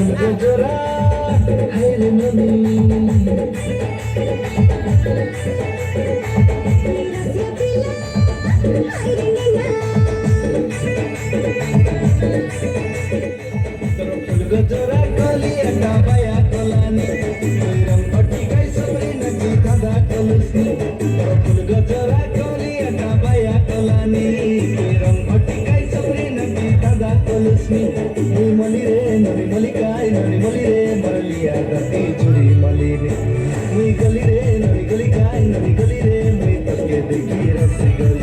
गजरा आइले मनी गजरा कली एटा बाया कलानी रंग पट्टी गाई सबरी नकी दादा कलुसनी फुल गजरा कली एटा बाया कलानी रंग पट्टी गाई सबरी नकी दादा कलुसनी मुई मली रे नरी मली गाई नरी मली रे मरलिया गति चुरी मली रे मुई गली रे नरी गली गाई नरी गली रे मुई तके देखी रसी गली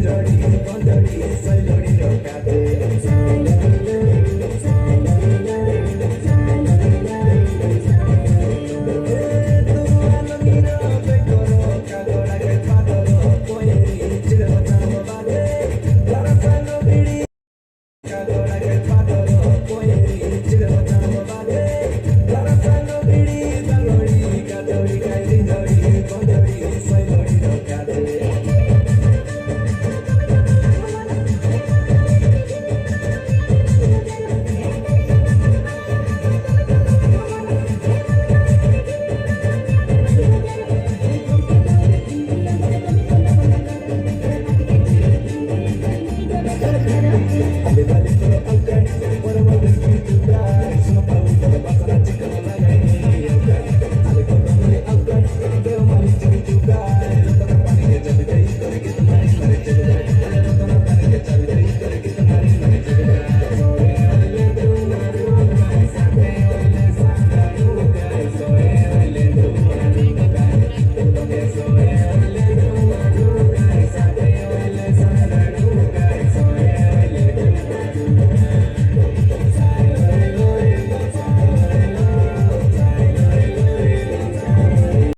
Johnny,